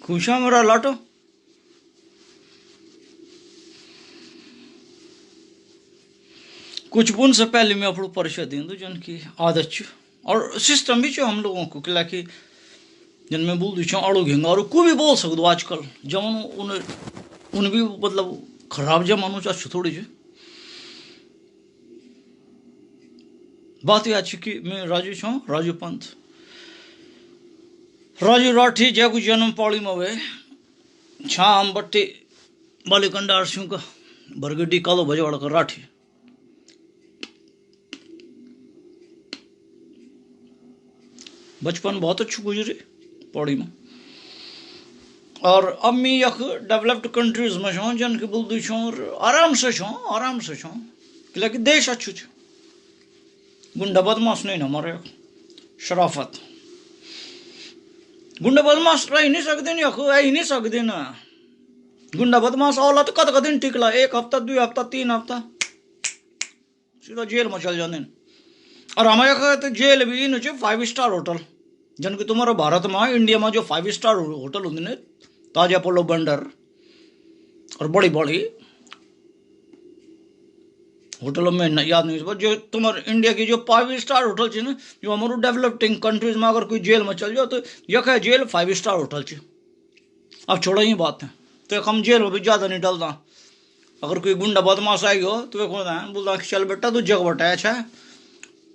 खुशा मेरा लाटो कुछ बुन से पहले मैं अपनी परिचय दी दूँ जन की आदत और सिस्टम भी हम लोगों को कि लाकि जन मैं बोल दूँ अड़ो घेंगा और कोई भी बोल सकते आजकल जमानो उन भी मतलब खराब जमानो अच्छे थोड़ी जी बात यह अच्छी कि मैं राजू छूँ राजू पंत राजू राठी जैको जन्म पौड़ी में हुए छाम बट्टी बालिकंडार सिंह का बरगड्डी कालो बजवाड़ा का राठी बचपन बहुत अच्छा गुजरे पौड़ी में और अब मैं यख डेवलप्ड कंट्रीज में छूँ जन के बोल छूँ आराम से छूँ कि देश अच्छु गुंडा बदमाश नहीं हमारे शराफत गुंडा बदमाश रह नहीं सकते नहीं यख ही नहीं सकते ना गुंडा बदमाश औला तो कद दिन टिकला 1 हफ्ता 2 हफ्ता 3 हफ्ता सीधा जेल में चल जाते और हमारे तो जेल भी इन 5 स्टार होटल जन कि तुम्हारा भारत में इंडिया में जो 5 स्टार होटल होंगे ने ताज अपोलो बंडर और बड़ी बड़ी होटलों में याद नहीं पर जो तुम्हारे इंडिया की जो 5 स्टार होटल है ना जो हमारे डेवलपिंग कंट्रीज में अगर कोई जेल में चल जाओ तो यह है जेल 5 स्टार होटल है। अब छोड़ा ही बात है तो हम जेल में भी ज़्यादा नहीं डलता अगर कोई गुंडा बदमाश आई हो तो बोलता चल बेटा तू जग बटाया अच्छा है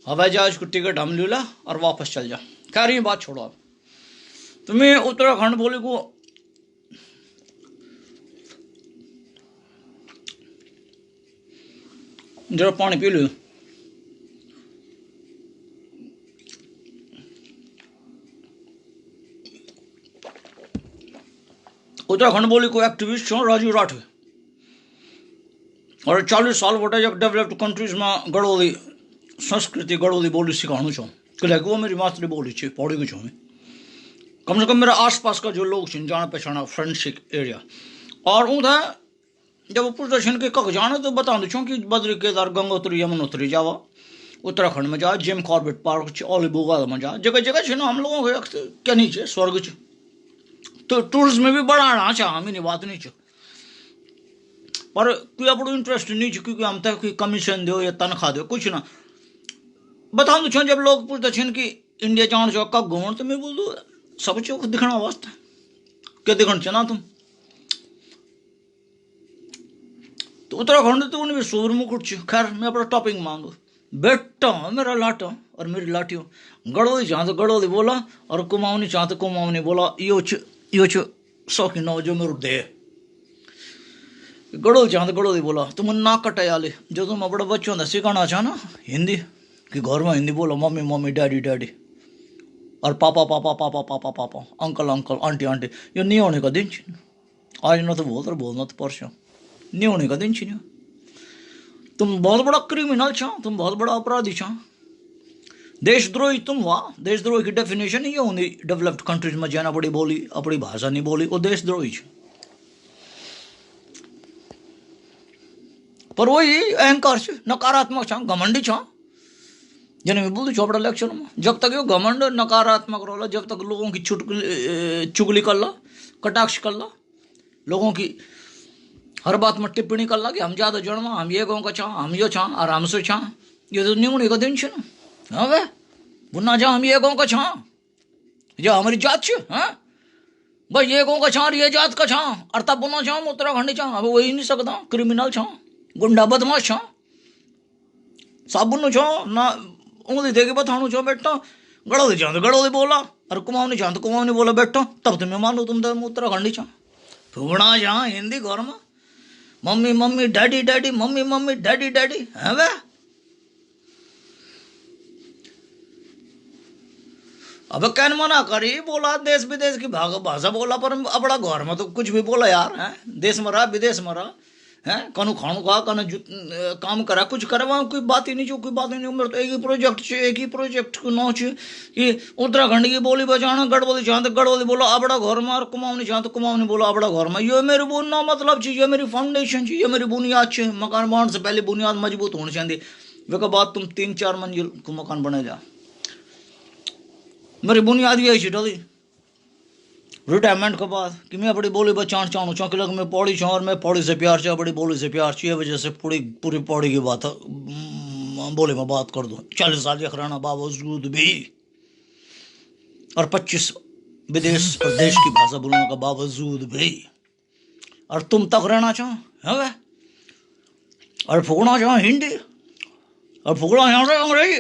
हवाई जहाज को टिकट हम ले ला और वापस चल जा कह रही बात छोड़ो आप तो मैं उत्तराखंड बोले को जरा पानी पी लो उत्तराखंड बोली को एक्टिविस्ट छो राजू राठी और 40 साल वोटा जब डेवलप्ड कंट्रीज में गढ़ोली संस्कृति गढ़ोली बोली सिखाणु छो कि वो मेरी मातृ बोली छे पौड़ी को छो मैं कम से कम मेरा आसपास का जो लोग छन जाना पहचाना फ्रेंडशिप एरिया और उधर जब प्रदर्शन के कख जाना तो बता दूँ कि बद्री केदार गंगोत्री यमुनोत्री जावा उत्तराखंड में जा जिम कॉर्बेट पार्क ओली बोगा में जा जगह जगह छे ना हम लोगों को क्या नहीं छे स्वर्ग छे तो टूरिज्म में भी बढ़ाना चाह हमें बात नहीं छे पर कोई अपना इंटरेस्ट नहीं छे क्योंकि हम तक कोई कमीशन दो या तनख्वाह दो कुछ ना बता दूँ जब लोग पूछते छे कि इंडिया जान जो कब घूमन तो मैं बोल दूँ सब चौक दिखना वास्ते क्या दिखना चाहना तुम तो उत्तराखंड तो उन्हें भी सूर मुकुट खैर मैं अपना टॉपिक मांगू बेटा मेरा लाटो और मेरी लाटियो गड़ोली चाह तो गड़ोली बोला और कुमाऊनी चाह तो कुमाऊनी बोला यो शौकीन हो जो मेरे दे गड़ोली चाह तो गड़ोली बोला तुम ना कटाया ले जो तुम अपने बच्चों का सिखाना चाह ना हिंदी कि घर में हिंदी बोलो मम्मी मम्मी डैडी डैडी और पापा पापा पापा पापा पापा अंकल अंकल आंटी आंटी ये नहीं होने का दिन आज ना तो बोलना तो परसों नहीं होने का दिन छीन तुम बहुत बड़ा क्रिमिनल छो तुम बहुत बड़ा अपराधी छो देशद्रोही तुम हुआ देशद्रोही की डेफिनेशन ये होनी डेवलप्ड कंट्रीज में जाना बड़ी बोली अपनी भाषा नहीं बोली वो देशद्रोही छो पर वही अहंकार छे नकारात्मक छो घमंडी छो जने मैं बोल चौपड़ा लेक्चर में जब तक ये घमंड नकारात्मक रोला जब तक लोगों की चुगली कर ला कटाक्ष कर ला लोगों की हर बात में टिप्पणी कर ला कि हम ज़्यादा जड़वा हम ये गाँव का छा हम यो छा आराम से छा ये तो न्यूनी का दिन छे ना हाँ वे बुना जा हम ये गाँव का छा जो हमारी जात छे हाँ भाई ये गाँव का छा ये जात का छा और तब बुना छा उत्तराखंडी छा अब वही नहीं सकता क्रिमिनल छा गुंडा बदमाश छा सब बुनो छो ना उंगली दे के बताणु छो बेटा गड़ोली छा तो गड़ोली बोला और कुमाऊनी छा तो कुमाऊनी बोला बेटा तब तो मैं मानू तुम तो उत्तराखंडी छा फूबड़ा जा हिंदी घर में mummy mummy daddy daddy mummy mummy daddy daddy है वे अब कहन मना करी बोला देश विदेश की भाषा बोला पर अपना घर में तो कुछ भी बोला यार है देश में रहा विदेश में रहा है कनु खाणु खा कनु काम करा कुछ करे वहाँ कोई बात ही नहीं जो कोई बात ही नहीं मेरे तो एक ही प्रोजेक्ट को नौ छे कि उत्तराखंड की बोली बचाना गढ़बोली चाहते गढ़बोली बोला अपना घर में और कुमाऊनी चाहते कुमाऊनी बोला अपना घर में ये मेरी बुना मतलब चीज ये मेरी फाउंडेशन चाहिए ये मेरी बुनियाद छे मकान बनाने से पहले बुनियाद मजबूत होनी चाहिए वे बाद तुम 3-4 मंजिल को मकान बने जा मेरी बुनियाद यही छे डली रिटायरमेंट के बाद कि मैं अपनी बोली बचाना चाहूँ चौंकी लग मैं पौड़ी छूँ और मैं पौड़ी से प्यार चाहिए बड़ी बोली से प्यार चाहिए वजह से पूरी पूरी पौड़ी की बात बोली में बात कर दूँ 40 साल के खराना बावजूद भी और 25 विदेश और देश की भाषा बोलने का बावजूद भी और तुम तक रहना चाहो है और फूकना चाहो हिंदी और फूकना यहाँ से अंग्रेजी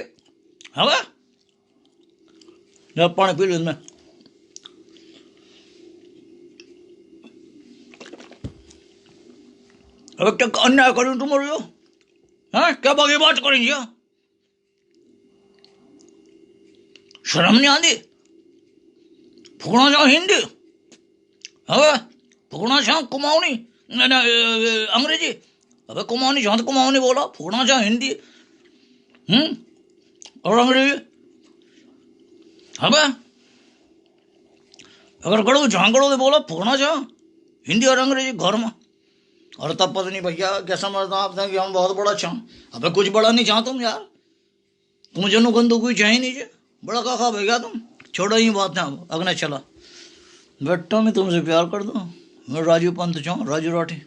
है जब पानी पी लो इसमें अब तक अन्याय करूँ तुम और हाँ क्या बाकी बात करेंगे शर्म नहीं आती फूकना चाहो हिंदी है फूकना चाहो कुमाऊनी अंग्रेजी अबे कुमाऊनी चाहो तो कुमाऊनी बोला फूकना चाहो हिंदी और अंग्रेजी है अगर गड़ो झांगड़ो तो बोला फूकना चाहो हिंदी और अंग्रेजी घर में और तब पता नहीं भैया क्या समझता आप कि हम बहुत बड़ा चाह अबे कुछ बड़ा नहीं चाह तुम यार तुम जनु गंदू कोई चाहे नहीं बड़ा का भैया तुम छोड़ो ही बात है अगने चला बेटा मैं तुमसे प्यार कर दूँ मैं राजू पंत चाहूँ राजू राठी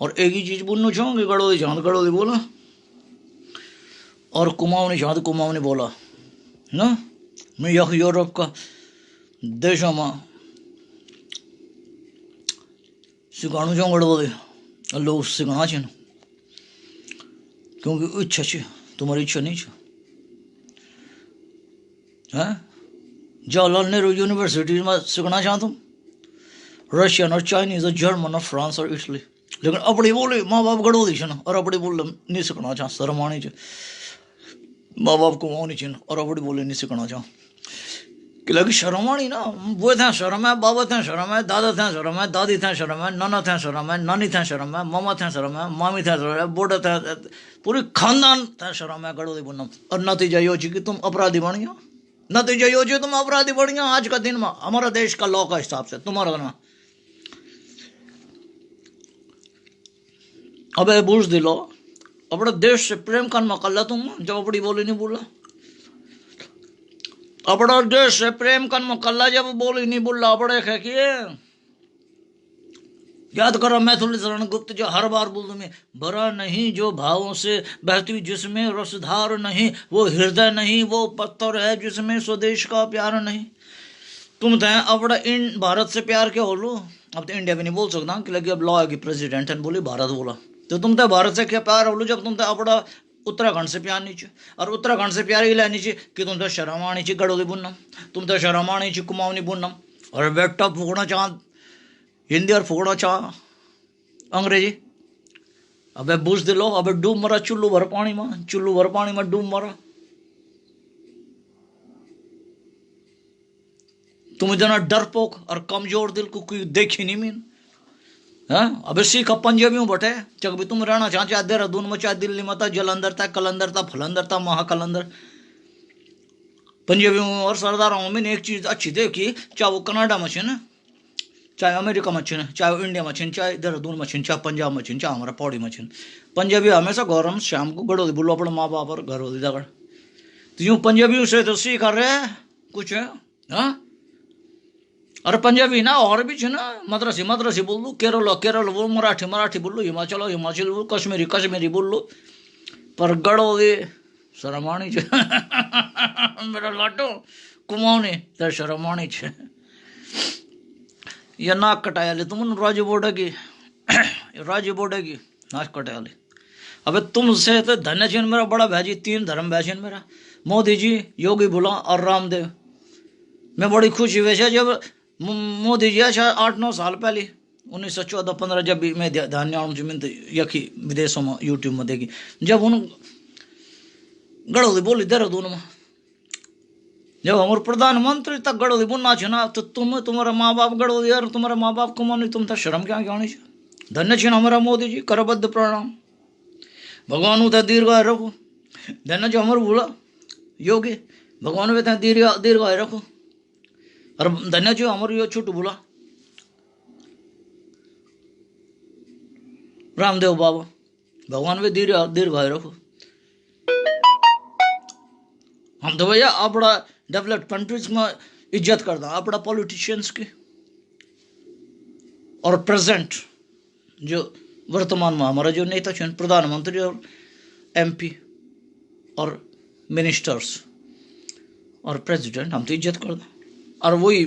और एक ही चीज़ बोलना चाहूँ कि गड़ोदी चाँद गड़ोदी बोला और कुमाऊनी चाँद कुमाऊनी बोला ना मैं यह यूरोप का देशों में सिखाणु चाहूँ गड़ोदी लोग सिखाना चाहिए क्योंकि इच्छा चाहिए तुम्हारी इच्छा नहीं चाहिए है जवाहरलाल नेहरू यूनिवर्सिटी में सीखना चाहता तुम रशियन और चाइनीज और जर्मन और फ्रांस और इटली लेकिन अपनी बोले माँ बाप गड़ो दी ना और अपनी बोले नहीं सीखना चाह शर्म आनी चाहिए माँ बाप को आनी चाहिए और अपनी बोले नहीं सीखना चाह कि लगी शर्म आनी ना वो थे शर्म है बाबा थे शर्म है दादा थे शर्म है दादी थे शर्म है नाना थे शर्म है नानी थे शर्म है मामा थे शर्म है मामी थे शर्म है बूढ़ा थे पूरी खानदान थे शर्म है गड़ो दी बुनम और नतीजा ये कि तुम अपराधी बन गया नतीजा यो जो तुम अपराधी बढ़िया आज का दिन में हमारा देश का लॉ का हिसाब से तुम्हारा ना अबे बुझ दिलो अपने देश से प्रेम कर मकल्ला तुम जब अपनी बोली नहीं बोला अपना देश से प्रेम कर मकल्ला जब बोली नहीं बोला अपने कि याद करो मैथिली शरण गुप्त जो हर बार बोल दूँ मैं भरा नहीं जो भावों से बहती जिसमें रसधार नहीं वो हृदय नहीं वो पत्थर है जिसमें स्वदेश का प्यार नहीं तुम तो अपना इन भारत से प्यार क्या हो लो अब तो इंडिया भी नहीं बोल सकता कि लगे अब लॉ है कि प्रेसिडेंट है बोली भारत बोला तो तुम तो भारत से क्या प्यार हो लो जब तुम तो अपना उत्तराखंड से प्यार नीचे और उत्तराखंड से प्यार ही लेनी चाहिए कि तुम तो शर्म आनी चाहिए गड़ोली बुनम तुम तो शर्म आनी चाहिए कुमाऊनी बुनम और बेटा फूकना चाँद हिंदी और फूकना चाह अंग्रेजी अबे बुझ दिलो अबे डूब मरा चुल्लू भर पानी में डूब मरा तुम इतना डरपोक और कमजोर दिल को कोई देखी नहीं मीन हाँ अबे सीख पंजाबी हूँ बटे चक भी तुम रहना चाहे देहरादून में चाहे दिल्ली में था जलंधर था कलंदर था फलंदर था महाकलंदर पंजाबी हूँ और सरदार हूँ मैंने एक चीज़ अच्छी देखी चाहे वो कनाडा में ना चाहे अमेरिका में छिन चाहे इंडिया में छिन चाहे देहरादून में छिन चाहे पंजाब में छिन चाहे हमारा पौड़ी में छिन पंजाबी हमेशा गौरम शाम को गड़ो बोलो अपने माँ बाप और घर हो दगड़ तो यूँ पंजाबी से तो सीख रहे कुछ है हाँ और पंजाबी ना और भी छिन मद्रासी बोल लो केरल बोल मराठी बोल लो हिमाचल बोल कश्मीरी बोल लो पर गड़ो शरमाणी छे मेरा लाटो कुमाऊनी तो शरमाणी छे या नाक कटाया ले तुम राजू बोडेगी नाक कटाया ले अबे तुमसे तो धन्य छीन मेरा बड़ा भाजी 3 धर्म भाषण मेरा मोदी जी योगी बुला और रामदेव मैं बड़ी खुशी वैसे जब मोदी जी अच्छा 8-9 साल पहले 1914-15 जब भी मैं ध्यान जमीन यखी विदेशों में यूट्यूब में देखी जब उन गड़ोली बोली देहरादून में जब हमारे प्रधानमंत्री तक गड़ोली बुनना छे ना तो तुम्हारा माँ बाप गड़ोली और तुम्हारा माँ बाप को मानी तुम तो शर्म क्या आनी छे धन्य छे हमारा मोदी जी करबद्ध प्रणाम भगवान उतर दीर्घाय रखो धन्य जो हमारे बोला योगी भगवान वे दीर्घाय रखो और धन्य जो हमारे यो छोटू बोला रामदेव बाबा भगवान वे दीर्घाय रखो हम तो भैया अपना डेवलप्ड कंट्रीज में इज्जत करता अपना पॉलिटिशियंस की। और प्रेजेंट जो वर्तमान में हमारा जो नेता छन प्रधानमंत्री और MP और मिनिस्टर्स और प्रेसिडेंट, हम तो इज्जत करते। और वही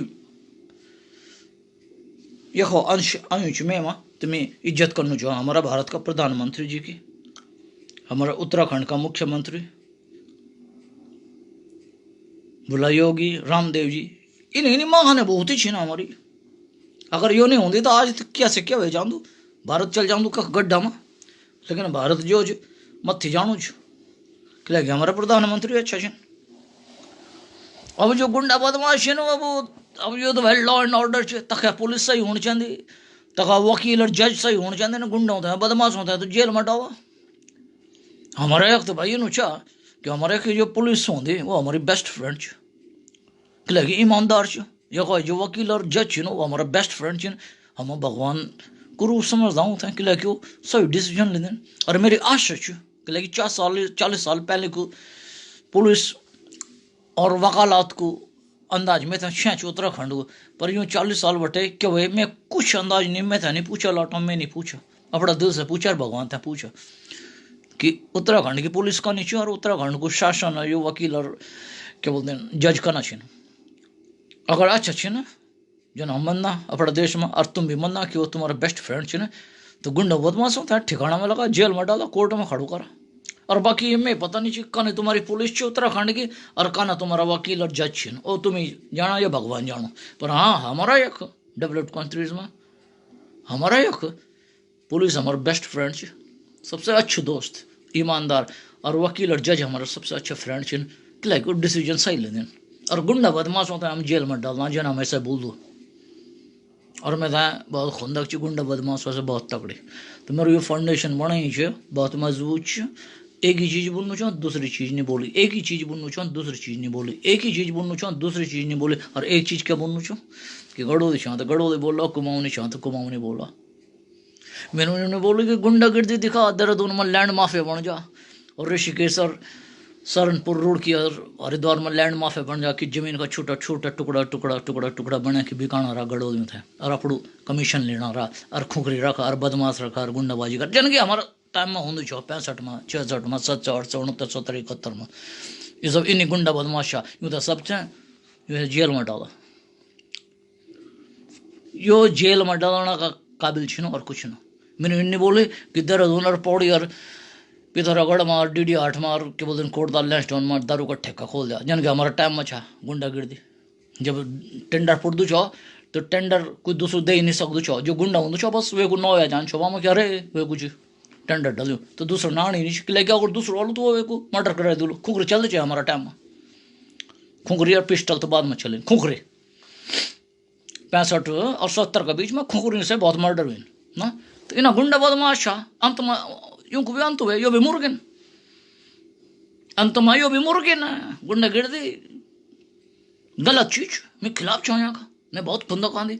यखो अंश अंश में तुम्हें इज्जत करना चाहिए हमारा भारत का प्रधानमंत्री जी की, हमारा उत्तराखंड का मुख्यमंत्री भोला योगी रामदेव जी, इन्हें महान बहुत ही छीन हमारी। अगर यो नहीं होती तो आज तक क्या से क्या हो जाऊँ, भारत चल जाऊँ कख गड्ढा में। लेकिन भारत जो मत्थी जानू कि हमारा प्रधानमंत्री अच्छा छे। अब जो गुंडा बदमाश है अब यो तो भाई लॉ एंड ऑर्डर है, तक पुलिस सही होनी चाहिए, तक वकील और जज सही होने चाहिए ना। गुंडा होता है बदमाश होता है तो जेल में डावा। हमारा एक तो भाई नु चाह कि हमारे एक जो पुलिस होती वो हमारी बेस्ट फ्रेंड है, कि ईमानदार है। ये जो वकील और जज है वो हमारा बेस्ट फ्रेंड है। हम भगवान को रूप समझता हूँ कि वो सही डिसीजन लेते हैं। और मेरी आशा है कि 40 साल पहले को पुलिस और वकालत को अंदाज में था छेच उत्तराखंड को, पर यूँ 40 साल बटे क्या हुए मैं कुछ अंदाज नहीं, मैं था नहीं पूछा लौटा, मैं नहीं पूछा, अपना दिल से पूछा और भगवान था पूछा कि उत्तराखंड की पुलिस का नीचे और उत्तराखंड को शासन और यो वकील और क्या बोलते हैं जज का नीचे। अगर अच्छा अच्छे ना जो हम मनना अपना देश में और तुम भी मनना कि वो तुम्हारा बेस्ट फ्रेंड छे ना, तो गुंडा बदमाश होता है ठिकाना में लगा, जेल में डाला, कोर्ट में खड़ो करा। और बाकी मैं पता नहीं कने तुम्हारी पुलिस छे उत्तराखंड की और कना तुम्हारा वकील और जज छे, ओ तुम ही जाना या भगवान जानो। पर हाँ हमारा एक डेवलप्ड कंट्रीज में हमारा एक पुलिस हमारा बेस्ट फ्रेंड छे, सबसे अच्छे दोस्त ईमानदार, और वकील और जज हमारा सबसे अच्छा फ्रेंड छे कि डिसीजन सही लेते। और गुंडा बदमाश होता है हम जेल में डालना जना मैं ऐसे बोल दूँ। और मैं था बहुत खुंदक ची गुंडा बदमाश वैसे बहुत तगड़ी। तो मेरे ये फाउंडेशन बनाई है बहुत मजबूत है। एक ही चीज़ बोलना चाहूँ दूसरी चीज़ नहीं बोली, एक ही चीज़ बोलना चाहूँ दूसरी चीज़ नहीं बोली, एक ही चीज़ बोलना चाहूँ दूसरी चीज़ नहीं बोली। और एक चीज़ क्या बोलना चाहूँ कि गड़ोली चाह तो गड़ोली बोला, कुमाऊनी चाह तो कुमाऊनी बोला। मैंने उन्होंने बोला कि गुंडागर्दी दिखा देहरादून में लैंड माफिया बन जा, और ऋषिकेश और सहारनपुर रोड की और हरिद्वार में लैंड माफिया बन जा कि जमीन का छोटा छोटा टुकड़ा टुकड़ा टुकड़ा टुकड़ा बना के बिकाना रहा गड़ोली में था, और अपड़ू कमीशन लेना रहा, और खुखरी रखा, और बदमाश रखा, और गुंडाबाजी कर। जन कि हमारा टाइम में होंगे 65 में 66 में 67 68 70 71 में ये सब इन्हीं गुंडा बदमाशा यूँ तो सब थे जेल में डाला। यो जेल में डालना का काबिल छिनो और कुछ ना। मैंने इन्हें बोले कि देहरादून और पौड़ी और पिथौरागढ़ में और DD 8 में और क्या बोलते हैं कोटदाल लैंडस्टोन में दारू का ठेका खोल दिया। जन कि हमारा टाइम में छा गुंडागिर्दी जब टेंडर पुट छो तो टेंडर कोई दूसरो दे ही नहीं सकदू छो, जो गुंडा होंगे छो बस वे को नौ या जान छो वहाँ क्या रहे वे कुछ टेंडर डालो तो दूसरा ना नहीं निकले क्या, अगर दूसरा वालों तो वे को मर्डर करा दो। खुखरे चलते चाहे हमारा टाइम में, खुखरी और पिस्टल तो बाद में चले। खुखरे 65 और 70 के बीच में खुखरी से बहुत मर्डर हुए ना। तो इन्हें गुंडा बदमाश अंत में यूं को भी अंत हुए, यो भी मुर्गिन अंत में यो भी मुर्गिन गुंडागिर्दी गलत चीज। मैं खिलाफ चाहूँ यहाँ का, मैं बहुत खुंदा खांदी।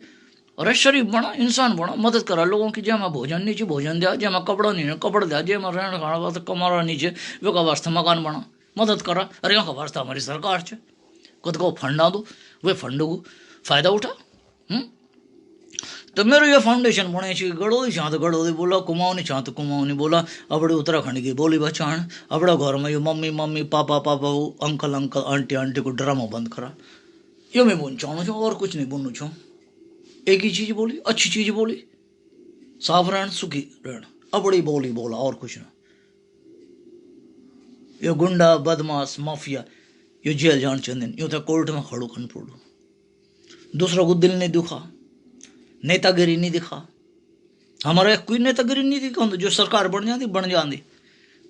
और शरीफ बना इंसान बना, मदद करा लोगों की। जैमा भोजन नीचे भोजन दिया, जैमा कपड़ा नहीं कपड़ा दिया, जैमा रहना खाना वास्ते कमारा नीचे वे का वास्ते मकान बना मदद करा। अरे यहाँ का वास्ता हमारी सरकार है, खुद को फंडा दो वे फंड को फायदा उठा। तो मेरे ये फाउंडेशन बने गड़ोली चाह तो गड़ोली बोला, कुमाऊनी चाह तो कुमाऊनी बोला। अपने उत्तराखंड की बोली बचाण, अपना घर में ये मम्मी मम्मी पापा पापा अंकल अंकल आंटी आंटी को ड्रामा बंद करा। यो मैं बोलना चाहूँ छो और कुछ नहीं बोलना चाहूँ। एक ही चीज़ बोली, अच्छी चीज़ बोली, साफ रहन सुखी रहन, अपनी बोली बोला और कुछ ना। ये गुंडा बदमाश माफिया ये जेल जान चंदन यूँ तो कोर्ट में खड़ो खन पड़ो। दूसरों को दिल नहीं दुखा, नेतागिरी नहीं दिखा। हमारे कोई नेतागिरी नहीं दिखा जो सरकार बन जाती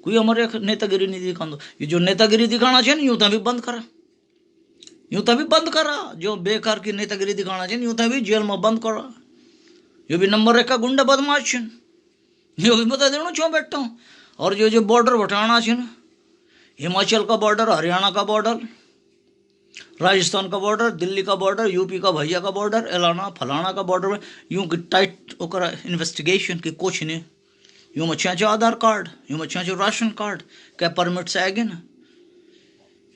कोई हमारे नेतागिरी नहीं दिखा। ये जो नेतागिरी दिखाना चाहिए यूँ तो भी बंद करा, यूँ तो भी बंद करा। जो बेकार की नेतागिरी दिखाना चाहिए यूँ तो भी जेल में बंद करा। ये भी नंबर 1 का गुंडा बदमाश है, ये भी बता देना क्यों बैठा हूँ। और जो बॉर्डर बटाना चाहिए ना, हिमाचल का बॉर्डर, हरियाणा का बॉर्डर, राजस्थान का बॉर्डर, दिल्ली का बॉर्डर, यूपी का भैया का बॉर्डर, एलाना फलाना का बॉर्डर में यूँ की टाइट ओकरा इन्वेस्टिगेशन की कुछ नहीं। यूँ में छे आधार कार्ड, यूँ में छे राशन कार्ड, क्या परमिट से आगे ना,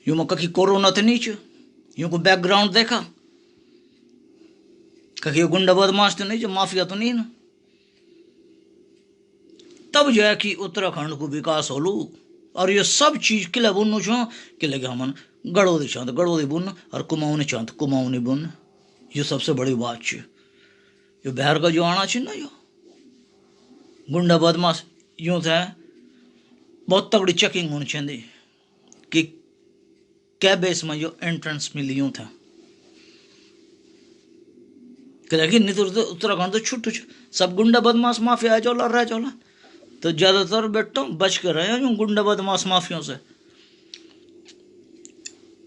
यूँ में कहीं कोरोना तो नहीं छे, यूं को बैकग्राउंड देखा, कहीं ये गुंडा बदमाश तो नहीं, जो माफिया तो नहीं ना। तब जो है कि उत्तराखंड को विकास होलू। और ये सब चीज किले बुनू छो, किले के हमन गड़ोदी चांद गड़ोदी बुन और कुमाऊनी चांद कुमाऊनी बुन। ये सबसे बड़ी बात है। ये बाहर का जो आना चाहिए ना, जो गुंडा बदमाश यूं था, बहुत तगड़ी चेकिंग होनी चाहिए कि क्या बेस में जो एंट्रेंस मिली यूं था। लेकिन नहीं तो उत्तराखंड तो छुट्टू सब गुंडा बदमाश माफिया चौला रह चौला, तो ज्यादातर बेटा बच कर रहे हैं यूं गुंडा बदमाश माफियों से।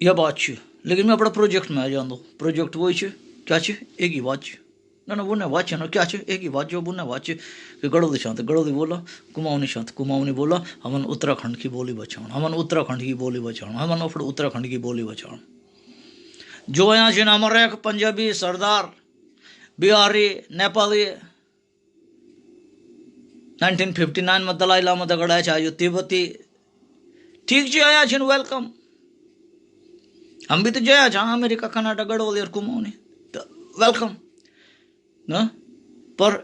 यह बात है। लेकिन मैं अपना प्रोजेक्ट में आ जाऊँ, प्रोजेक्ट वही है क्या है, एक ही बात है ना बुने बात है ना, क्या है एक ही बात जो बुने बात है कि गड़ोदी शांत गड़ोदी बोला, कुमाऊनी शांत कुमाऊनी बोला। हमन उत्तराखंड की बोली बचाओ, हमन उत्तराखंड की बोली बचाओ, हमन अपने उत्तराखंड की बोली बचाओ। जो यहाँ से हमारे एक पंजाबी सरदार, बिहारी, नेपाली 1959 में दलाई लामा दगड़ा चाहिए, तिब्बती ठीक जी आया छिन, वेलकम। हम भी तो जया जहाँ अमेरिका कनाडा गड़ोली और कुमाऊनी, तो वेलकम ना। पर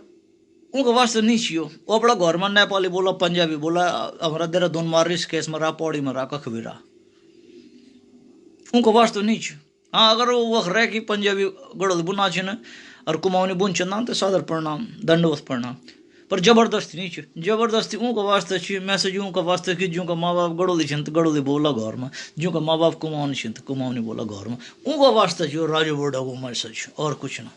उनको वास्ते नहीं चाहिए। वो अपना घर में नेपाली बोला, पंजाबी बोला, हमारा देहरादून में रिस केस में रहा, पौड़ी में रहा, कख भी रहा, उनको वास्ते नहीं चाहिए। हाँ, अगर वो रह कि पंजाबी गड़ोली बुना छिन और कुमाऊनी बुन छिन तो सादर प्रणाम, दंडवत प्रणाम। पर जबरदस्ती नहीं चाहिए। जबरदस्ती उनको वास्ते चाहिए, मैसेज उनका वास्ते कि जो का माँ बाप गड़ोली छिन तो गड़ोली बोला घर में, जो का माँ बाप कुमाऊनी छिन तो कुमाऊनी बोला घर में, उनको वास्ते चाहिए राजू बोर्डा को मैसेज, और कुछ ना।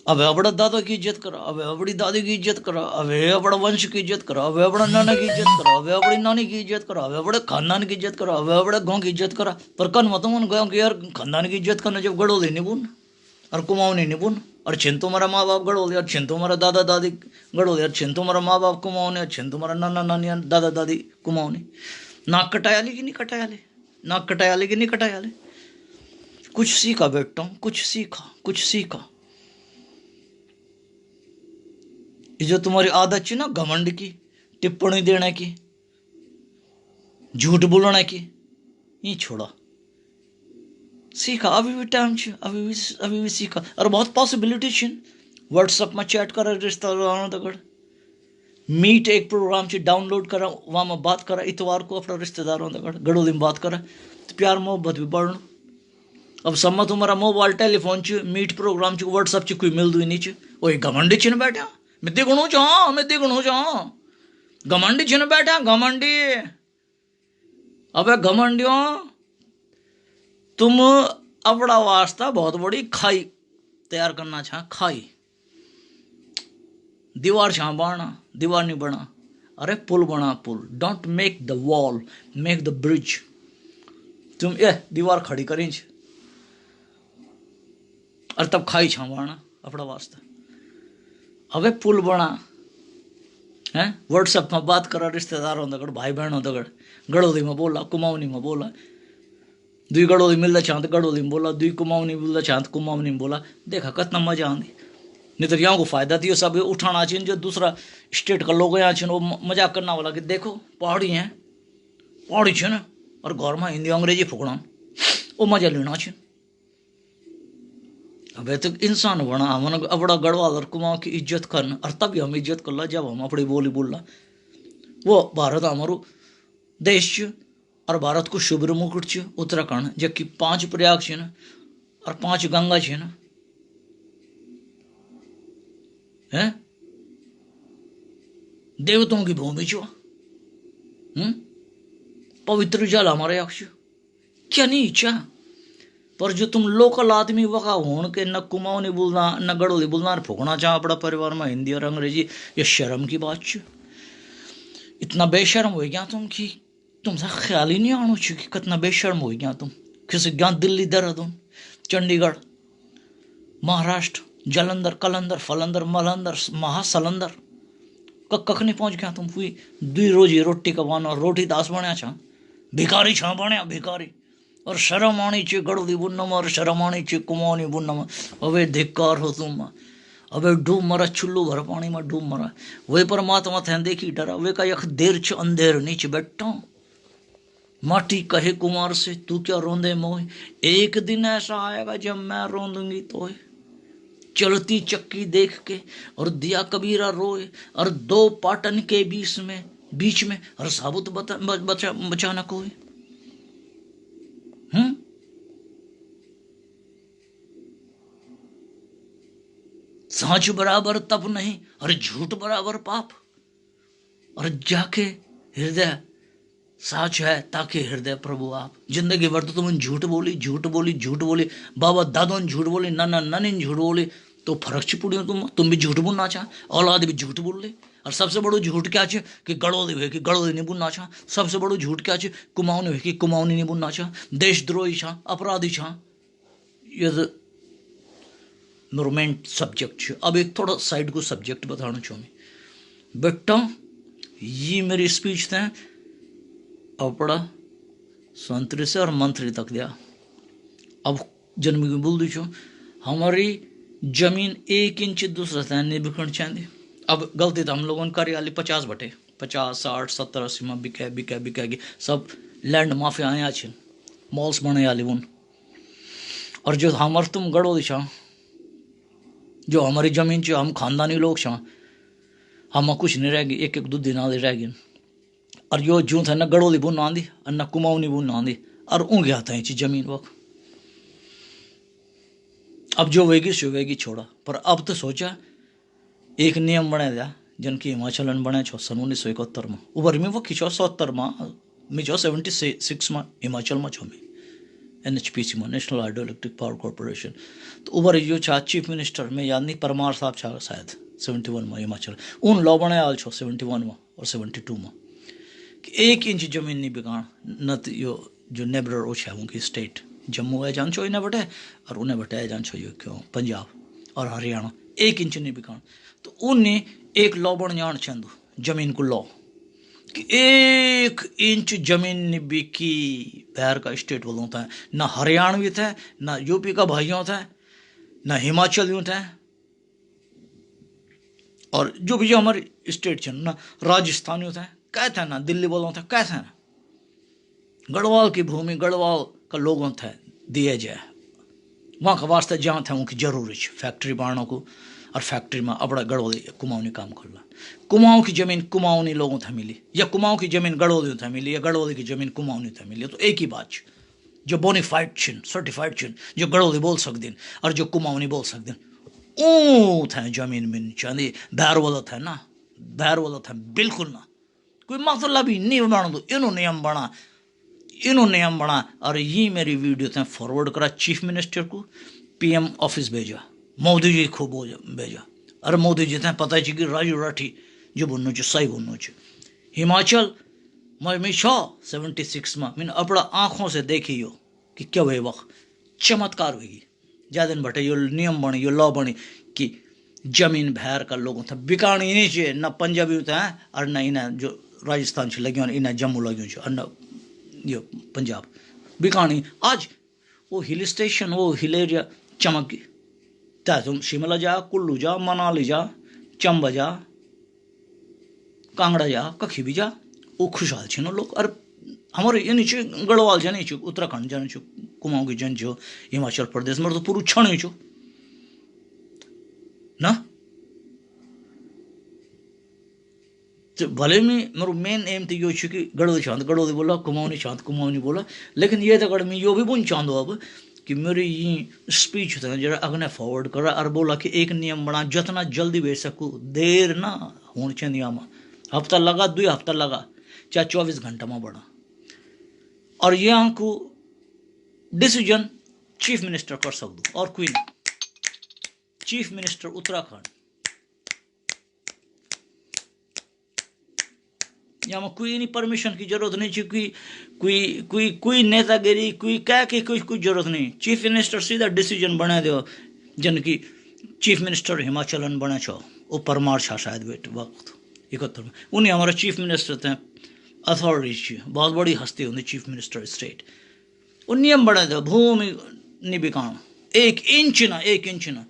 अब अपना दादा की इज्जत करा, अब अपनी दादी की इज्जत करा, अब अपना वंश की इज्जत करा, अब अपना नाना की इज्जत करा, अब अपनी नानी की इज्जत करा, अब अपने खानदान की इज्जत करा, अब अपने गाँव की इज्जत करा। पर कन मत गाँव की यार खानदान की इज्जत करना जब गड़ोली नहीं बुन और कुमाऊनी नहीं बुन, और छिन तुम्हारा माँ बाप गड़ोली, और छिन तुम्हारा दादा दादी गड़ोली, और छिन तुम्हारा माँ बाप कुमाऊनी, और छिन तुम्हारा नाना नानी दादा दादी कुमाऊनी। नाक कटाया ली कि नहीं कटाया ले, नाक कटाया ले कि नहीं कटाया ले। कुछ सीखा बेटा, कुछ सीखा, कुछ सीखा। ये जो तुम्हारी आदत थी ना घमंड की, टिप्पणी देने की, झूठ बोलने की, ये छोड़ा, सीखा। अभी भी टाइम छे, अभी भी सीखा। और बहुत पॉसिबिलिटी छे। व्हाट्सएप में चैट करा रिश्तेदारों दगड़, मीट एक प्रोग्राम छे डाउनलोड करा, वहाँ में बात करा, इतवार को अपना रिश्तेदारों दगड़ गड़ोली में बात करा, तो प्यार मोहब्बत भी बढ़ना। अब सम्मा तुम्हारा मोबाइल टेलीफोन च मीट प्रोग्राम च व्हाट्सएप च कोई मिल दू नहीं च, वही घमंडी छिन बैठा, मैं दिगणू चाह, मैं दिगणू चाह, घमंडी छिन बैठा, घमंडी। अबे घमंडियों, तुम अपना वास्ता बहुत बड़ी खाई तैयार करना चाह, खाई। दीवार छा बाना, दीवार नहीं बना, अरे पुल बना, पुल। Don't make the wall, make the bridge. तुम ये दीवार खड़ी करें और तब खाई छा बाना अपना वास्ता। अबे पुल बना है, व्हाट्सएप में बात करा रिश्तेदारों दगड़, भाई बहनों दगड़, गड़ोली में बोला, कुमाऊनी में बोला, दुई गड़ोली मिलता चांद गड़ोली में बोला, दुई कुमाऊनी मिलता चांद कुमाऊनी में बोला। देखा कितना मजा आती। नहीं तो यहाँ को फायदा थी सब उठाना चाहिए, जो दूसरा स्टेट का लोग यहाँ वो मजाक करना वाला कि देखो पहाड़ी हैं, पहाड़ी छे ना, और घर में हिंदी अंग्रेजी फूकना, वो मजा लेना चाहिए। अब तो इंसान बना, हमने अपना गढ़वाल और कुमाऊं की इज्जत करना, और तभी हम इज्जत कर ला जब हम अपनी बोली बोलना। वो भारत हमारो देश छ, और भारत को शुभ्र मुकुट छ उत्तराखंड, जबकि 5 प्रयाग छे ना, और 5 गंगा छे ना, है देवताओं की भूमि छो, पवित्र जल हमारे अक्ष, क्या नहीं इच्छा। पर जो तुम लोकल आदमी वका होने के न कुमाऊनी बोलना, न गड़ोली बोलना, और फूकना चाह अपना परिवार में हिंदी और अंग्रेजी, ये शर्म की बात छ। इतना बेशर्म हो गया तुम कि तुमसे ख्याल ही नहीं आना चाहिए कि कितना बेशर्म हो गया तुम। किसी ज्ञान दिल्ली, देहरादून, चंडीगढ़, महाराष्ट्र, जलंधर, कलंदर, फलंदर, मलंदर, महासलंदर कख नहीं पहुंच गया तुम। हुई दुई रोजी रोटी कमाना, रोटी दास बनया छा, भिखारी छा बनया, भिखारी। और शर्म आनी चाहिए गड़ोली बुनम, और शर्म आनी चाहिए कुमाऊनी बुनम। अबे धिक्कार हो तुम, अबे डूब मरा, चुल्लू भर पानी में डूब मरा। वे परमात्मा थे देखी डरा, वे का यख देर छ अंधेर नीच बैठा। माटी कहे कुमार से तू क्या रोंदे मोए, एक दिन ऐसा आएगा जब मैं रोंदूंगी तोए। चलती चक्की देख के और दिया कबीरा रोए, और दो पाटन के बीच में और साबुत बचाना कोई। सांच बराबर तप नहीं और झूठ बराबर पाप, और जाके हृदय साच है ताकि हृदय प्रभु आप। जिंदगी भर तो तुम झूठ बोली झूठ बोली झूठ बोली, बाबा दादों झूठ बोली, नाना नानी झूठ बोली, तो फर्क ची पुड़ी तुम भी झूठ बोलना चाह, औलाद भी झूठ बोल ले। और सबसे बड़ो झूठ क्या है कि गड़ोदी हुए कि गड़ोदी नहीं बुनना चाह। सबसे बड़ो झूठ क्या है कुमाऊनी हुए कि कुमाऊनी नहीं बुनना चाह। देशद्रोही छा, अपराधी छा, ये मेरा मेन सब्जेक्ट। अब एक थोड़ा साइड को सब्जेक्ट बताना चाहूँ मैं बेटा। ये मेरी स्पीच थे अपड़ा संतरी से और मंत्री तक दिया। अब जन्म की बोल दी हमारी जमीन 1 इंच दूसरा से नहीं बिकना चाहिए। अब गलती तो हम लोगों ने करी वाली 50 बटे 50 60 70 80 में बिकेगी सब लैंड माफिया आया छे, मॉल्स बने वाली उन। और जो हमार तुम गड़ो दिशा जो हमारी जमीन च हम खानदानी लोग छा, हम कुछ नहीं रहेगी, एक एक 2 दिन आदि रहेगी। और यो जूं था न गड़ोली बुन आंदी और न कुमाऊनी बुन आंदी, और ऊँगे आता है जमीन वक्त। अब जो वेगी सो वेगी छोड़ा। पर अब तो सोचा एक नियम बना दिया जिनकी हिमाचल बने छो सन 1971 में। उबर में वो खिंचो 70 में मैं छो 76 में हिमाचल में छो मैं NHPC में national hydro electric power corporation. तो उबर जो छा चीफ मिनिस्टर में याद नहीं परमार साहब छा शायद 71 में हिमाचल उन लॉ बने आल छो 71 में और 72 में कि 1 इंच जमीन नहीं बिकान न तो यो जो नेबर ओ छा उनकी स्टेट जम्मू है जान छो इन्हें बटे और उन्हें बटे जान छो यो क्यों पंजाब और हरियाणा 1 इंच नहीं बिकान। तो उन्हें एक लॉ बन जान चंदू जमीन को लॉ कि 1 इंच जमीन नहीं बिकी। बिहार का स्टेट बोलूँ था ना हरियाणवी था ना यूपी का भाइयों था ना हिमाचलियों था, और जो भी जो हमारे स्टेट थे ना राजस्थानियों था क्या था ना दिल्ली बोलों था क्या था ना गढ़वाल की भूमि गढ़वाल का लोगों था दिए जाए वहाँ का वास्ते जहाँ था उनकी जरूरी फैक्ट्री बाणों को, और फैक्ट्री में अपना गढ़वाली कुमाऊनी काम कर ला। कुमाऊँ की जमीन कुमाऊनी लोगों था मिली या कुमाऊँ की जमीन गढ़वाली था मिली या गढ़वाली की जमीन कुमाऊनी था मिली, तो एक ही बात जो बोनीफाइड छिन सर्टिफाइड छिन जो गढ़वाली बोल सकते और जो कुमाऊनी बोल सकते ऊ था जमीन मिल चांदी। धार वाला था ना धार वाला था बिल्कुल ना कोई मतलब ही नहीं बना दो इन्हों नियम बना। और ये मेरी वीडियो थे फॉरवर्ड करा चीफ मिनिस्टर को, PM ऑफिस भेजा, मोदी जी खूब भेजा। अरे मोदी जी थे पता है कि राजू राठी जो बोलना चाहिए सही बोलना चाहिए। हिमाचल मैं 76 में मैंने अपना आँखों से देखी हो कि क्या हुए वक्त चमत्कार हुई ज्यादा दिन बटे यो नियम बनी यो लॉ बनी कि जमीन भैर का लोगों था बिकानी नहीं चाहिए न पंजाबी था और न इन्हें जो राजस्थान से लगे इन्हें जम्मू लगे और न यो पंजाब बिकानी। आज वो हिल स्टेशन वो हिल एरिया चमक चाहे तुम शिमला जा कुल्लू जा मनाली जा चंबा जा कांगड़ा जा कखी भी जा वो खुशहाल छे ना लोग। और हमारे ये नीचे गढ़वाल जाने छो उत्तराखंड जाने छो कुमाऊँ की जन छो हिमाचल प्रदेश में तो पूरा छण छो ना। तो भले में मेरा मेन एम तो यो कि गढ़वाली शांत गढ़वाली बोला कुमाऊनी शांत कुमाऊनी बोला, लेकिन ये तो मैं यो भी बोल चाहूँ अब कि मेरी ये स्पीच था जरा अगने फॉरवर्ड करा और बोला कि एक नियम बना जितना जल्दी भेज सकूँ देर ना होनी चाहिए आमा हफ्ता लगा 2 हफ्ता लगा चाहे 24 घंटा में बढ़ा। और यहाँ को डिसीजन चीफ मिनिस्टर कर सकूँ और कोई नहीं। चीफ मिनिस्टर उत्तराखंड यहाँ में कोई नहीं परमिशन की जरूरत नहीं चाहिए कोई नेतागिरी कोई क्या की कोई जरूरत नहीं। चीफ मिनिस्टर सीधा डिसीजन बना दो जिनकी चीफ मिनिस्टर हिमाचल बने छो वो परमार छा शायद वेट वक्त 71 में उन्हें हमारा चीफ मिनिस्टर थे अथॉरिटी बहुत बड़ी हस्ती होंगी चीफ मिनिस्टर स्टेट। वो नियम बना दो भूमि नहीं बिकाना 1 इंच ना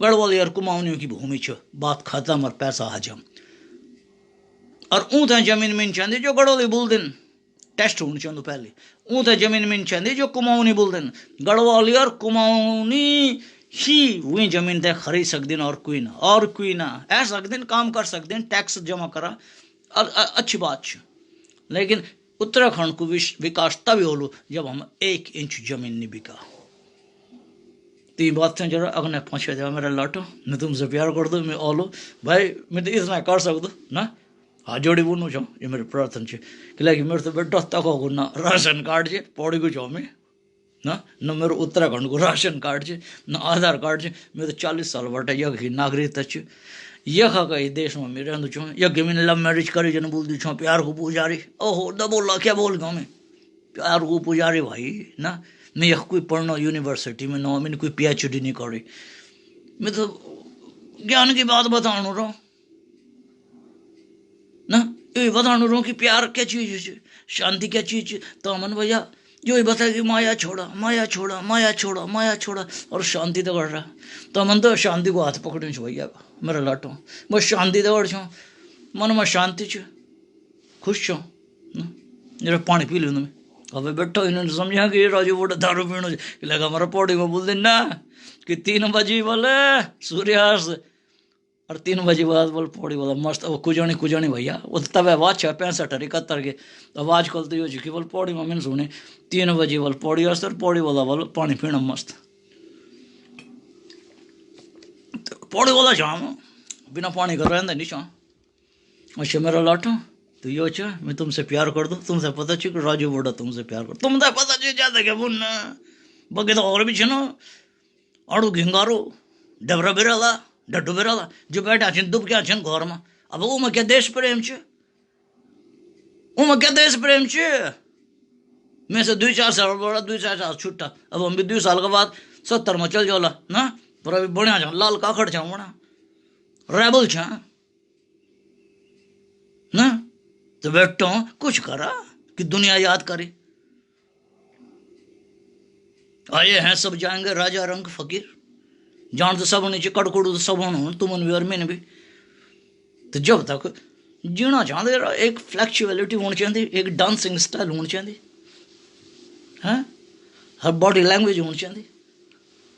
गढ़वाली और कुमाऊनियों की भूमि छो बात खत्म और पैसा हजम। और ऊँ था जमीन में चांदी जो गढ़ोली बोल दिन टेस्ट होनी चाहिए पहले ऊँ तो जमीन में चाहिए जो कुमाऊनी बोलते हैं गढ़वाली और कुमाऊनी ही वही जमीन तय खरीद सकते और कोई ना ऐ सकते काम कर सकते टैक्स जमा करा अच्छी बात है। लेकिन उत्तराखंड को विकास तभी होलो जब हम 1 इंच जमीन नहीं बिका। तो ये बात से जरा अगने पहुँचे जाओ मेरा लाटो मैं तुमसे प्यार कर दो मैं ओलो भाई मैं तो इतना कर सकता ना हाँ जोड़ी बोलूँ चाहूँ ये मेरे प्रार्थना है कि लाइक मेरे तो बेटा तक हो ना राशन कार्ड है पौड़ी को चाहूँ मैं ना न मेरे उत्तराखंड को राशन कार्ड है न आधार कार्ड है मैं तो 40 साल बटे यह की नागरिकता है यह कई देश में मैं रहूँ छूँ यज्ञ मैंने लव मैरिज करी जन बोल दी छूँ प्यार को पुजारी ओहो द बोला क्या बोल गया मैं प्यार को पुजारी भाई ना मैं यह कोई पढ़ना यूनिवर्सिटी में ना मैंने कोई PhD नहीं करी मैं तो ज्ञान की बात बताना रहा हूँ ना ये बताना रहा हूँ कि प्यार क्या चीज़ है शांति क्या चीज़ है। तो अमन भैया जो ये बताया कि माया छोड़ा माया छोड़ा माया छोड़ा माया छोड़ा और शांति तो कर रहा तो अमन तो शांति को हाथ पकड़े छो भैया मेरा लाटो बस शांति तो कर छो मन में शांति छ खुश छो जरा पानी पी लो तुम्हें अब बैठो इन्होंने समझा कि राजू बोटा दारू पीना लगा हमारा पौड़ी में बोल देना कि 3 बजे बोले सूर्यास्त और 3 बजे बाद बोल पौड़ी वाला मस्त वो कुजानी भैया वो तब आवाज 65 71 के आवाज कल तो ये बोल पौड़ी में मैंने सुने 3 बजे बोल पौड़ी और पौड़ी वाला बोल पानी पीना मस्त तो पौड़ी वाला शाम बिना पानी कर रहे नहीं शाम अच्छा मेरा लाटो तो यो छ मैं तुमसे प्यार कर दूँ तुमसे पता कि राजू बोड़ा तुमसे प्यार कर तुम तो पता चाहिए ज्यादा क्या बुन बगे तो और भी छो अड़ू घिंगारो डबरा बिराला डड्डू बिराला जो बैठा छन दुब क्या छन घर में अब वो में क्या देश प्रेम छ वो में क्या देश प्रेम छ मैं से 2-4 साल बड़ा 2-4 साल छुट्टा अब हम भी 2 साल के बाद 70 में चल जाला ना पर अभी बढ़िया छ लाल काखड़ छ बड़ा रेबल छ ना तो बैठो कुछ करा कि दुनिया याद करे आए हैं सब जाएंगे राजा रंग फकीर जान तो सब नीचे कड़कुड़ तो सब हो तुमन भी और मैंने भी तो जब तक जीना चाहते एक फ्लैक्चुअलिटी होनी चाहिए एक डांसिंग स्टाइल होनी चाहिए हैं हर बॉडी लैंग्वेज होनी चाहिए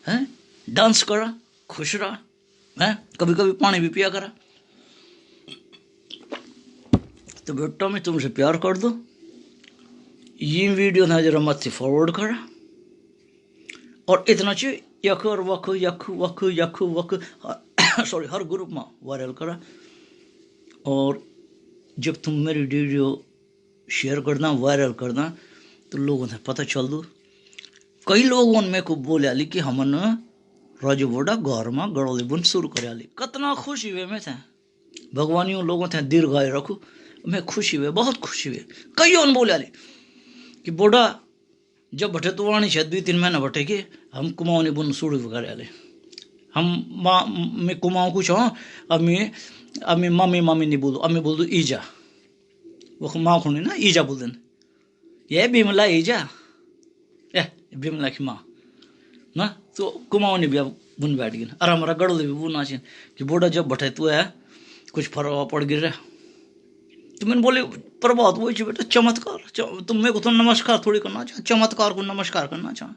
हैं डांस करा खुश रहा हैं कभी कभी पानी भी पिया करा तो बेटा मैं तुमसे प्यार कर दो ये वीडियो ना जरा मत से फॉरवर्ड करा और इतना चाहिए यख और वख यख वख यख वख सॉरी हर ग्रुप में वायरल करा और जब तुम मेरी वीडियो शेयर करना वायरल करना तो लोगों से पता चल दो कई लोगों ने मेरे को बोले आली कि हमन राजू बोड़ा घर में गड़ोली बुन शुरू करे आली कितना खुशी हुए मैं थे भगवान यूँ लोगों थे दीर्घायु रखूँ मैं खुशी हुए बहुत खुशी हुए कई ओन बोले आली कि बोड़ा जब बटे तो वाणी शायद 2-3 महीना बटे के हम कुमाऊनी बुन शुरू करे आले हम मैं कुमाऊँ कुछ हाँ अम्मी मामी नहीं बोलूँ अम्मी बोल दो ईजा वो माँ खुणी ना ईजा बोल देन ये बिमला ईजा बिमला की माँ ना तो कुमाऊनी भी अब बुन बैठ गई और हमारा गड़ोली भी बुना चाहिए कि बोड़ा जब बटे तो है कुछ फर्क पड़ गिर रहा तो मैंने बोले प्रभात वही बेटा चमत्कार तुम मेरे को तो नमस्कार थोड़ी करना चाह चमत्कार को नमस्कार करना चाह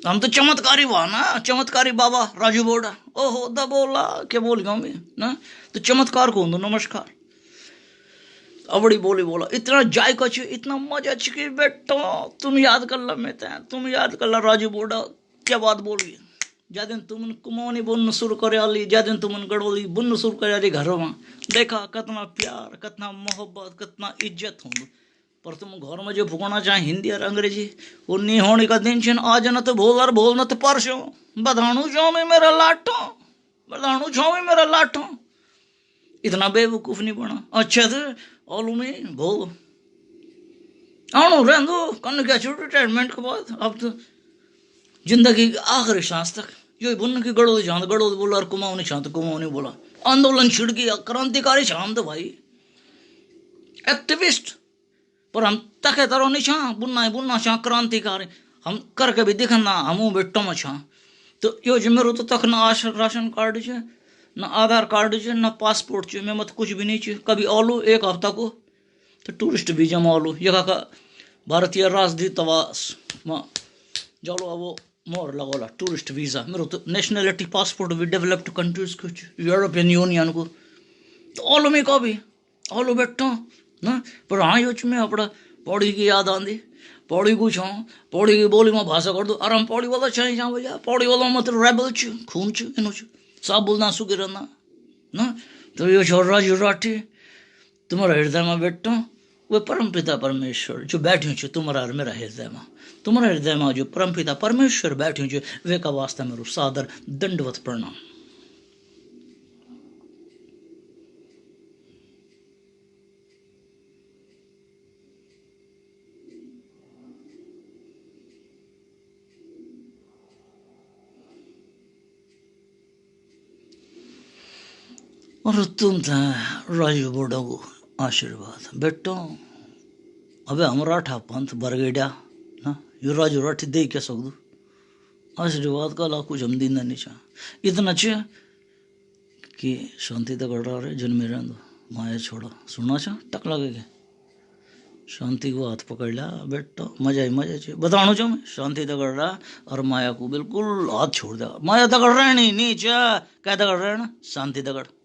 हम तो चमत्कारी हुआ ना चमत्कारी बाबा राजू बोड़ा ओहो द बोला क्या बोल गया मैं ना तो चमत्कार को दो नमस्कार अबड़ी बोली बोला इतना जाय कछ इतना मजा कि बेटा तुम याद कर ला मैं तुम याद कर ला राजू बोड़ा क्या बात बोल गई जा दिन तुमन कुमाऊनी बुन शुरू करे आली जा दिन तुमन गड़ोली बुन शुरू करे आली घरों में देखा कितना प्यार कितना मोहब्बत कितना इज्जत हो पर तुम घर में जो भुगना चाहे हिंदी और अंग्रेजी वो नहीं होने का दिन छन आज न तो बोल न तो परसों बधाणु छो में मेरा लाठो इतना बेवकूफ नहीं बना अच्छा तो ओलू में बोल आणो रहंदो कन क्या छूट रिटायरमेंट के बाद अब तो जिंदगी की आखिरी सांस तक यो बुन की गड़ोली छांद गड़ोली बोला और कुमाऊनी छांद कुमाऊनी बोला आंदोलन छिड़ गया क्रांतिकारी छांद भाई एक्टिविस्ट पर हम तके तरो नहीं छा बुनना छा क्रांतिकारी हम करके भी दिखना हम बेटो में छा तो यो जो मेरे तो तक ना राशन कार्ड है ना आधार कार्ड है ना पासपोर्ट है मैं मत कुछ भी नहीं चाहिए कभी ओलू 1 हफ्ता को तो टूरिस्ट वीजा मालू यखा का भारतीय राजदूतावास में जालो अब मोर लगोला टूरिस्ट वीज़ा मेरे तो नेशनलिटी पासपोर्ट भी डेवलप्ड कंट्रीज कुछ यूरोपियन यूनियन को तो ऑलो में का भी ऑलो बैठो ना पर हाँ योच में अपना पौड़ी की याद आंदी पौड़ी को छो पौड़ी की बोली में भाषा कर दो आराम पौड़ी वाला चाहिए जहाँ भैया पौड़ी वाला मतलब रेबल च खून च इन सब बोलना सुखी रहना ना तो ये छोरा जो राठी तुम्हारा हृदय में बैठो वे परम पिता परमेश्वर जो बैठे छो तुम्हारा और मेरा हृदय में तुम्हारा हृदय में जो परम पिता परमेश्वर बैठे छो वे का वास्ता मेरू सादर दंडवत प्रणाम। और तुम था राजू बोडो को आशीर्वाद बेटो अबे हमारा ठा पंथ बरगेडा ना यो राजू राठी दे क्या सकदू आशीर्वाद का ला कुछ हम दिन नहीं चाह इतना चाहिए कि शांति तक कर रहा है जन्मे रहने दो माया छोड़ो सुनना चाह टक लगे के शांति को हाथ पकड़ लिया बेटो मजा ही मजा चाहिए बताना चाहूँ मैं शांति तक कर रहा और माया को बिल्कुल हाथ छोड़ दिया माया तक कर रहा है नहीं नीचे क्या तक कर रहा है ना शांति तक